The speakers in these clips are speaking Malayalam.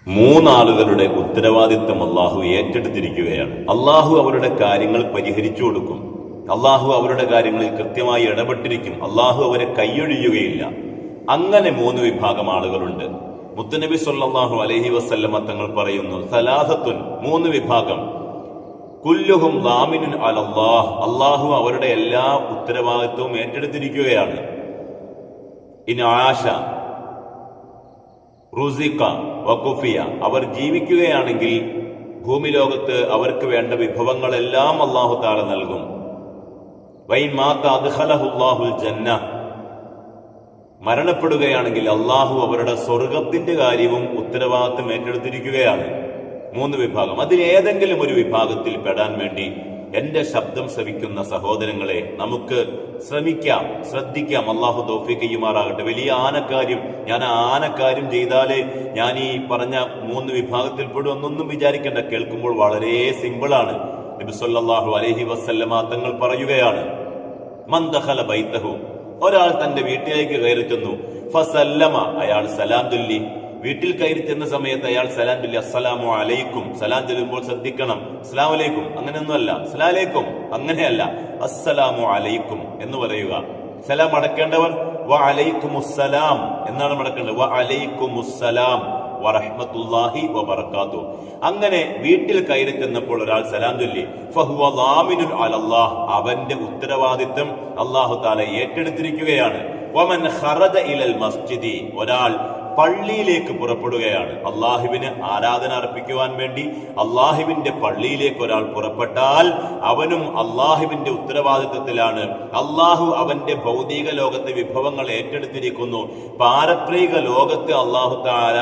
മൂന്നാളുകളുടെ ഉത്തരവാദിത്വം അള്ളാഹു ഏറ്റെടുത്തിരിക്കുകയാണ്. അള്ളാഹു അവരുടെ കാര്യങ്ങൾ പരിഹരിച്ചു കൊടുക്കും. അള്ളാഹു അവരുടെ കാര്യങ്ങളിൽ കൃത്യമായി ഇടപെട്ടിരിക്കും. അള്ളാഹു അവരെ കൈയൊഴിയുകയില്ല. അങ്ങനെ മൂന്ന് വിഭാഗം ആളുകളുണ്ട്. മുത്തുനബി സല്ലല്ലാഹു അലൈഹി വസല്ലമ തങ്ങൾ പറയുന്നു, സലാസത്തുൻ, മൂന്ന് വിഭാഗം, കുല്ലുഹും ളാമിനുൻ അലല്ലാഹ്, അള്ളാഹു അവരുടെ എല്ലാ ഉത്തരവാദിത്വവും ഏറ്റെടുത്തിരിക്കുകയാണ്. ഇൻ ആശ റുസിഖ വഖുഫിയ, അവർ ജീവിക്കുകയാണെങ്കിൽ ഭൂമി ലോകത്ത് അവർക്ക് വേണ്ട വിഭവങ്ങളെല്ലാം അല്ലാഹു തആല നൽകും. വൈൻ മാത അദ്ഖലഹുല്ലാഹുൽ ജന്ന, മരണപ്പെടുകയാണെങ്കിൽ അള്ളാഹു അവരുടെ സ്വർഗത്തിന്റെ കാര്യവും ഉത്തരവാദിത്വം ഏറ്റെടുത്തിരിക്കുകയാണ്. മൂന്ന് വിഭാഗം. അതിലേതെങ്കിലും ഒരു വിഭാഗത്തിൽ പെടാൻ വേണ്ടി എന്റെ ശബ്ദം ശ്രവിക്കുന്ന സഹോദരങ്ങളെ, നമുക്ക് ശ്രമിക്കാം, ശ്രദ്ധിക്കാം. അള്ളാഹു തൗഫീഖ് ചെയ്യുമാറാകട്ടെ. വലിയ ആനക്കാര്യം, ഞാൻ ആനക്കാര്യം ചെയ്താലേ ഞാൻ ഈ പറഞ്ഞ മൂന്ന് വിഭാഗത്തിൽ പെടുമെന്നൊന്നും വിചാരിക്കേണ്ട. കേൾക്കുമ്പോൾ വളരെ സിമ്പിളാണ്. നബി സല്ലല്ലാഹു അലൈഹി വസല്ലമ തങ്ങൾ പറയുകയാണ്, മൻ ദഖല ബൈതഹു, ഒരാൾ തന്റെ വീട്ടിലേക്ക് കയറി ചെന്നു, ഫസല്ലമ, അയാൾ സലാം ചൊല്ലി. വീട്ടിൽ കയറി ചെന്ന സമയത്ത് അയാൾ സലാം ചൊല്ലി, അസ്സലാമു അലൈക്കും. സലാം ചൊല്ലുമ്പോൾ ശ്രദ്ധിക്കണം, അസ്സലാമു അലൈക്കും അങ്ങനെയൊന്നുമല്ല, അസ്സലാമലൈക്കും അങ്ങനെയല്ല, അസ്സലാമു അലൈക്കും എന്ന് പറയുക. സലാം അടക്കേണ്ടവർ വ അലൈക്കുമുസ്സലാം എന്നാണ് മടക്കേണ്ടത്. വ അലൈക്കുമുസ്സലാം വറഹ്മത്തുള്ളാഹി വബറകാതുഹു. അങ്ങനെ വീട്ടിൽ കയറി ചെന്നപ്പോൾ ഒരാൾ സലാം ചൊല്ലി, ഫഹുവ ളാമിനുൻ അലല്ലാഹ്, അവന്റെ ഉത്തരവാദിത്വം അല്ലാഹു തആല ഏറ്റെടുത്തിരിക്കുകയാണ്. വമൻ ഖറജ ഇലൽ മസ്ജിദി, ഒരാൾ പള്ളിയിലേക്ക് പുറപ്പെടുകയാണ്. അള്ളാഹുവിന് ആരാധന അർപ്പിക്കുവാൻ വേണ്ടി അള്ളാഹുവിന്റെ പള്ളിയിലേക്ക് ഒരാൾ പുറപ്പെട്ടാൽ അവനും അള്ളാഹുവിന്റെ ഉത്തരവാദിത്വത്തിലാണ്. അള്ളാഹു അവന്റെ ഭൗതിക ലോകത്തെ വിഭവങ്ങൾ ഏറ്റെടുത്തിരിക്കുന്നു. പാരത്രിക ലോകത്ത് അള്ളാഹു തആല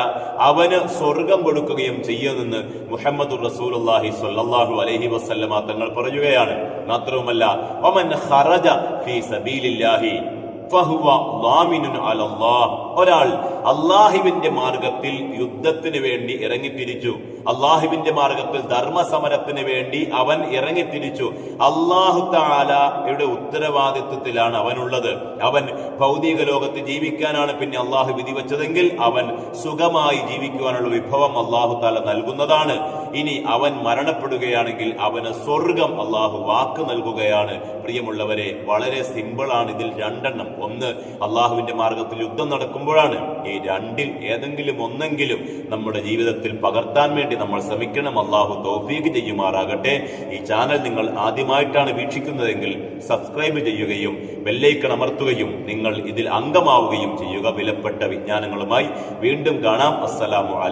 അവന് സ്വർഗം കൊടുക്കുകയും ചെയ്യുമെന്ന് മുഹമ്മദുർ റസൂലുള്ളാഹി സ്വല്ലല്ലാഹു അലൈഹി വസല്ലമ തങ്ങൾ പറയുകയാണ്. മാത്രവുമല്ല, വമൻ ഖറജ ഫീ സബീലില്ലാഹി ഫഹുവ ളാമിനുൻ അലല്ലാഹ്, ഒരാൾ അള്ളാഹുവിന്റെ മാർഗത്തിൽ യുദ്ധത്തിന് വേണ്ടി ഇറങ്ങിത്തിരിച്ചു, അള്ളാഹുവിന്റെ മാർഗത്തിൽ ധർമ്മസമരത്തിന് വേണ്ടി അവൻ ഇറങ്ങിത്തിരിച്ചു. അള്ളാഹു തആലയുടെ ഉത്തരവാദിത്വത്തിലാണ് അവനുള്ളത്. അവൻ ഭൗതിക ലോകത്ത് ജീവിക്കാനാണ് പിന്നെ അള്ളാഹു വിധി വെച്ചതെങ്കിൽ അവൻ സുഖമായി ജീവിക്കുവാനുള്ള വിഭവം അള്ളാഹു തആല നൽകുന്നതാണ്. ഇനി അവൻ മരണപ്പെടുകയാണെങ്കിൽ അവന് സ്വർഗം അള്ളാഹു വാക്ക് നൽകുകയാണ്. പ്രിയമുള്ളവരെ, വളരെ സിമ്പിളാണ്. ഇതിൽ രണ്ടെണ്ണം. ഒന്ന്, അള്ളാഹുവിന്റെ മാർഗത്തിൽ യുദ്ധം നടക്കുമ്പോഴാണ്. ഈ രണ്ടിൽ ഏതെങ്കിലും ഒന്നെങ്കിലും നമ്മുടെ ജീവിതത്തിൽ പകർത്താൻ വേണ്ടി നമ്മൾ ശ്രമിക്കണം. അള്ളാഹു തൗഫീഖ് ചെയ്യുമാറാകട്ടെ. ഈ ചാനൽ നിങ്ങൾ ആദ്യമായിട്ടാണ് വീക്ഷിക്കുന്നതെങ്കിൽ സബ്സ്ക്രൈബ് ചെയ്യുകയും ബെല്ലൈക്കൺ അമർത്തുകയും നിങ്ങൾ ഇതിൽ അംഗമാവുകയും ചെയ്യുക. വിലപ്പെട്ട വിജ്ഞാനങ്ങളുമായി വീണ്ടും കാണാം. അസ്സലാമു അലൈക്കും.